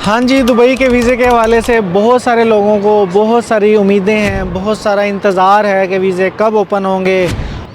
हाँ जी, दुबई के वीज़े के हवाले से बहुत सारे लोगों को बहुत सारी उम्मीदें हैं, बहुत सारा इंतज़ार है कि वीज़े कब ओपन होंगे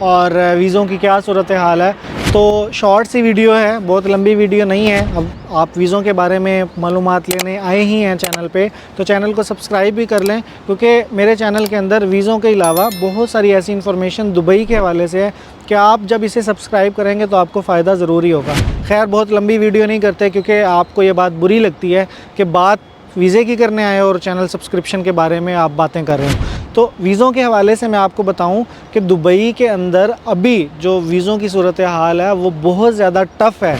और वीज़ों की क्या सूरत हाल है। तो शॉर्ट सी वीडियो है, बहुत लंबी वीडियो नहीं है। अब आप वीज़ों के बारे में मालूमात लेने आए ही हैं चैनल पे, तो चैनल को सब्सक्राइब भी कर लें, क्योंकि मेरे चैनल के अंदर वीज़ों के अलावा बहुत सारी ऐसी इन्फॉर्मेशन दुबई के हवाले से है कि आप जब इसे सब्सक्राइब करेंगे तो आपको फ़ायदा ज़रूरी होगा। खैर, बहुत लंबी वीडियो नहीं करते क्योंकि आपको ये बात बुरी लगती है कि बात वीज़े की करने आए और चैनल सब्सक्रिप्शन के बारे में आप बातें कर रहे हो। तो वीज़ों के हवाले से मैं आपको बताऊं कि दुबई के अंदर अभी जो वीज़ों की सूरत हाल है वो बहुत ज़्यादा टफ़ है।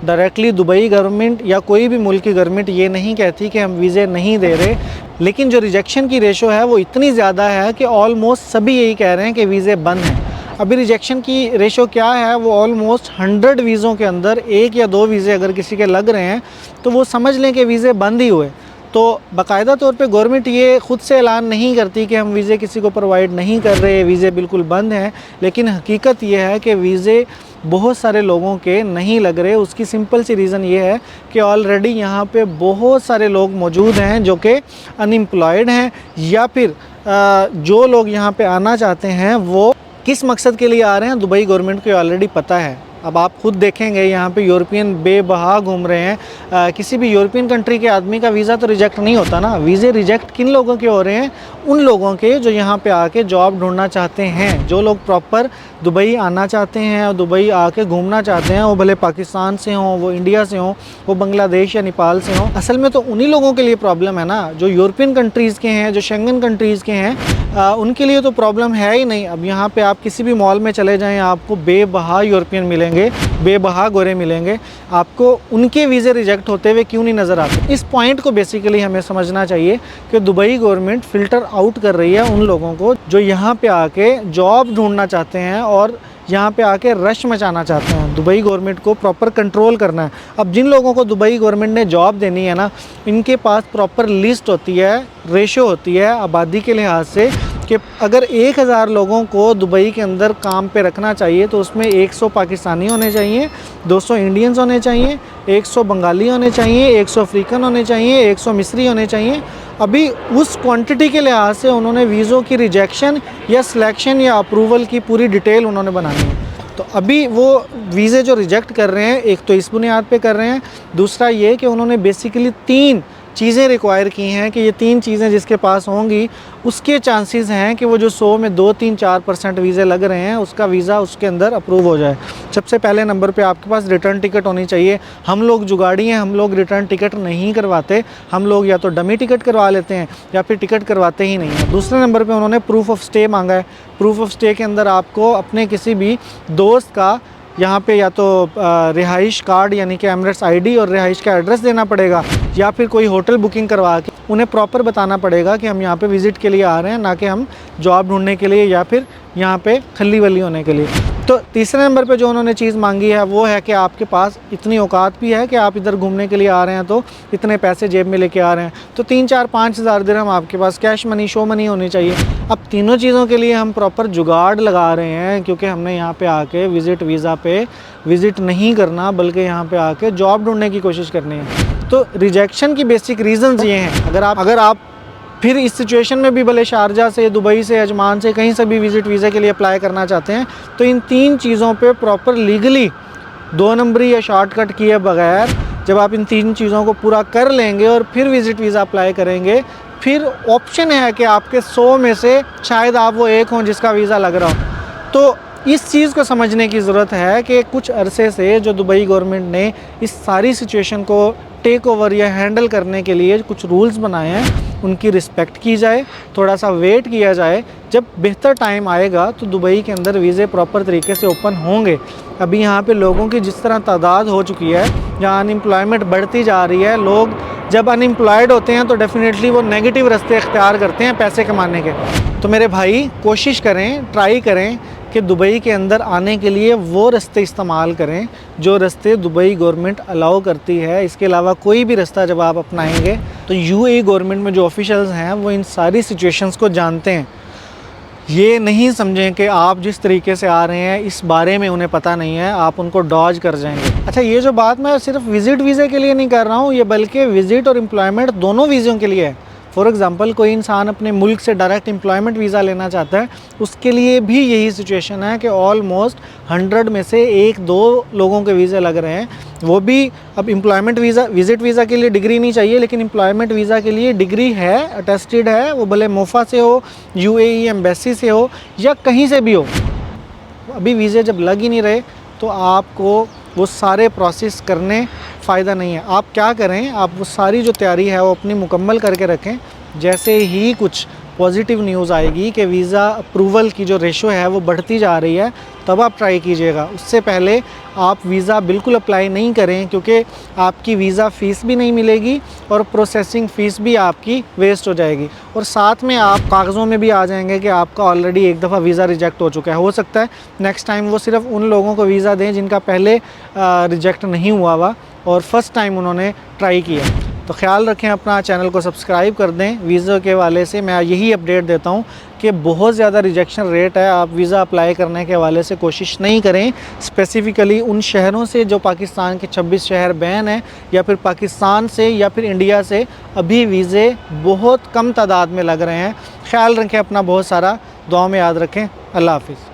डायरेक्टली दुबई गवर्नमेंट या कोई भी मुल्क की गवर्नमेंट ये नहीं कहती कि हम वीज़े नहीं दे रहे, लेकिन जो रिजेक्शन की रेशो है वो इतनी ज़्यादा है कि ऑलमोस्ट सभी यही कह रहे हैं कि वीज़े बंद हैं। अभी रिजेक्शन की रेशो क्या है, वो ऑलमोस्ट 100 वीज़ों के अंदर 1 या 2 वीज़े अगर किसी के लग रहे हैं तो वो समझ लें कि वीज़े बंद ही हुए। तो बाकायदा तौर पे गवर्नमेंट ये ख़ुद से ऐलान नहीं करती कि हम वीज़े किसी को प्रोवाइड नहीं कर रहे, वीज़े बिल्कुल बंद हैं, लेकिन हकीकत ये है कि वीज़े बहुत सारे लोगों के नहीं लग रहे। उसकी सिंपल सी रीज़न ये है कि ऑलरेडी यहाँ पे बहुत सारे लोग मौजूद हैं जो कि अनएम्प्लॉयड हैं, या फिर जो लोग यहाँ पे आना चाहते हैं वो किस मकसद के लिए आ रहे हैं दुबई गवर्नमेंट को ऑलरेडी पता है। अब आप खुद देखेंगे यहाँ पे यूरोपियन बेबहा घूम रहे हैं। किसी भी यूरोपियन कंट्री के आदमी का वीज़ा तो रिजेक्ट नहीं होता ना। वीज़े रिजेक्ट किन लोगों के हो रहे हैं? उन लोगों के जो यहाँ पे आके जॉब ढूंढना चाहते हैं, जो लोग प्रॉपर दुबई आना चाहते हैं और दुबई आके घूमना चाहते हैं, वो भले पाकिस्तान से हों, वो इंडिया से हों, वो बांग्लादेश या नेपाल से हों। असल में तो उन्हीं लोगों के लिए प्रॉब्लम है ना, जो यूरोपियन कंट्रीज़ के हैं, जो शेंगन कंट्रीज़ के हैं, उनके लिए तो प्रॉब्लम है ही नहीं। अब यहाँ पे आप किसी भी मॉल में चले जाएं, आपको बेबहा यूरोपियन मिलेंगे, बेबहा गोरे मिलेंगे। आपको उनके वीज़े रिजेक्ट होते हुए क्यों नहीं नज़र आते? इस पॉइंट को बेसिकली हमें समझना चाहिए कि दुबई गवर्नमेंट फ़िल्टर आउट कर रही है उन लोगों को जो यहाँ पे आके जॉब ढूंढना चाहते हैं और यहाँ पे आके रश मचाना चाहते हैं। दुबई गवर्नमेंट को प्रॉपर कंट्रोल करना है। अब जिन लोगों को दुबई गवर्नमेंट ने जॉब देनी है ना, इनके पास प्रॉपर लिस्ट होती है, रेशो होती है आबादी के लिहाज से कि अगर 1000 लोगों को दुबई के अंदर काम पे रखना चाहिए तो उसमें 100 पाकिस्तानी होने चाहिए, 200 इंडियंस होने चाहिए, 100 बंगाली होने चाहिए, 100 अफ्रीकन होने चाहिए, 100 मिस्री होने चाहिए। अभी उस क्वांटिटी के लिहाज से उन्होंने वीज़ों की रिजेक्शन या सिलेक्शन या अप्रूवल की पूरी डिटेल उन्होंने बनानी है। तो अभी वो वीज़े जो रिजेक्ट कर रहे हैं, एक तो इस बुनियाद पे कर रहे हैं, दूसरा ये कि उन्होंने बेसिकली 3 चीज़ें रिक्वायर की हैं कि ये 3 चीज़ें जिसके पास होंगी उसके चांसेस हैं कि वो जो 100 में 2-3-4% वीज़े लग रहे हैं उसका वीज़ा उसके अंदर अप्रूव हो जाए। सबसे पहले नंबर पे आपके पास रिटर्न टिकट होनी चाहिए। हम लोग जुगाड़ी हैं, हम लोग रिटर्न टिकट नहीं करवाते। हम लोग या तो डमी टिकट करवा लेते हैं या फिर टिकट करवाते ही नहीं हैं। दूसरे नंबर पर उन्होंने प्रूफ ऑफ स्टे मांगा है। प्रूफ ऑफ स्टे के अंदर आपको अपने किसी भी दोस्त का यहाँ पे या तो रिहाइश कार्ड यानी कि एमिरेट्स आईडी और रिहाइश का एड्रेस देना पड़ेगा, या फिर कोई होटल बुकिंग करवा के उन्हें प्रॉपर बताना पड़ेगा कि हम यहाँ पे विज़िट के लिए आ रहे हैं, ना कि हम जॉब ढूंढने के लिए या फिर यहाँ पे खल्ली वली होने के लिए। तो तीसरे नंबर पे जो उन्होंने चीज़ मांगी है वो है कि आपके पास इतनी औकात भी है कि आप इधर घूमने के लिए आ रहे हैं, तो इतने पैसे जेब में लेके आ रहे हैं। तो 3-4-5 हज़ार दिरहम आपके पास कैश मनी, शो मनी होनी चाहिए। अब तीनों चीज़ों के लिए हम प्रॉपर जुगाड़ लगा रहे हैं, क्योंकि हमने यहाँ पे आके विज़िट वीज़ा पे विज़िट नहीं करना, बल्कि यहाँ पे आके जॉब ढूंढने की कोशिश करनी है। तो रिजेक्शन की बेसिक रीज़न्स ये हैं। अगर आप फिर इस सिचुएशन में भी भले शारजा से, दुबई से, अजमान से, कहीं से भी विज़िट वीज़ा के लिए अप्लाई करना चाहते हैं, तो इन 3 चीज़ों पे प्रॉपर लीगली 2 नंबरी या शॉर्टकट किए बगैर जब आप इन 3 चीज़ों को पूरा कर लेंगे और फिर विज़िट वीज़ा अप्लाई करेंगे, फिर ऑप्शन है कि आपके 100 में से शायद आप वो एक हों जिसका वीज़ा लग रहा हो। तो इस चीज़ को समझने की ज़रूरत है कि कुछ अरसे से जो दुबई गवर्नमेंट ने इस सारी सिचुएशन को टेक ओवर या हैंडल करने के लिए कुछ रूल्स बनाए हैं, उनकी रिस्पेक्ट की जाए, थोड़ा सा वेट किया जाए। जब बेहतर टाइम आएगा तो दुबई के अंदर वीज़े प्रॉपर तरीके से ओपन होंगे। अभी यहाँ पे लोगों की जिस तरह तादाद हो चुकी है, जहाँ अनएम्प्लॉयमेंट बढ़ती जा रही है, लोग जब अनएम्प्लॉयड होते हैं तो डेफिनेटली वो नेगेटिव रास्ते इख्तियार करते हैं पैसे कमाने के। तो मेरे भाई कोशिश करें, ट्राई करें कि दुबई के अंदर आने के लिए वो रास्ते इस्तेमाल करें जो रास्ते दुबई गवर्नमेंट अलाउ करती है। इसके अलावा कोई भी रास्ता जब आप अपनाएंगे तो यूएई गवर्नमेंट में जो ऑफिशियल्स हैं वो इन सारी सिचुएशंस को जानते हैं। ये नहीं समझें कि आप जिस तरीके से आ रहे हैं इस बारे में उन्हें पता नहीं है, आप उनको डॉज कर जाएंगे। अच्छा, ये जो बात मैं सिर्फ विज़िट वीज़े के लिए नहीं कर रहा हूँ, ये बल्कि विज़िट और एम्प्लॉयमेंट दोनों वीज़ों के लिए है। फॉर एग्ज़ाम्पल, कोई इंसान अपने मुल्क से डायरेक्ट एम्प्लॉयमेंट वीज़ा लेना चाहता है, उसके लिए भी यही सिचुएशन है कि ऑलमोस्ट 100 में से 1-2 लोगों के वीज़े लग रहे हैं। वो भी अब एम्प्लॉयमेंट वीज़ा, विज़िट वीज़ा के लिए डिग्री नहीं चाहिए, लेकिन एम्प्लॉयमेंट वीज़ा के लिए डिग्री है, अटेस्टेड है, वो भले मोफा से हो, UAE एम्बेसी से हो या कहीं से भी हो। अभी वीज़े जब लग ही नहीं रहे तो आपको वो सारे प्रोसेस करने फ़ायदा नहीं है। आप क्या करें, आप वो सारी जो तैयारी है वो अपनी मुकम्मल करके रखें। जैसे ही कुछ पॉजिटिव न्यूज़ आएगी कि वीज़ा अप्रूवल की जो रेशो है वो बढ़ती जा रही है, तब आप ट्राई कीजिएगा। उससे पहले आप वीज़ा बिल्कुल अप्लाई नहीं करें, क्योंकि आपकी वीज़ा फ़ीस भी नहीं मिलेगी और प्रोसेसिंग फ़ीस भी आपकी वेस्ट हो जाएगी, और साथ में आप कागज़ों में भी आ जाएंगे कि आपका ऑलरेडी एक दफ़ा वीज़ा रिजेक्ट हो चुका है। हो सकता है नेक्स्ट टाइम वो सिर्फ उन लोगों को वीज़ा दें जिनका पहले रिजेक्ट नहीं हुआ और फ़र्स्ट टाइम उन्होंने ट्राई किया। तो ख़्याल रखें अपना, चैनल को सब्सक्राइब कर दें। वीज़ा के हवाले से मैं यही अपडेट देता हूँ कि बहुत ज़्यादा रिजेक्शन रेट है। आप वीज़ा अप्लाई करने के हवाले से कोशिश नहीं करें, स्पेसिफ़िकली उन शहरों से जो पाकिस्तान के 26 शहर बैन हैं, या फिर पाकिस्तान से या फिर इंडिया से अभी वीज़े बहुत कम तादाद में लग रहे हैं। ख़्याल रखें अपना बहुत सारा, दुआ में याद रखें। अल्लाह हाफ़िज़।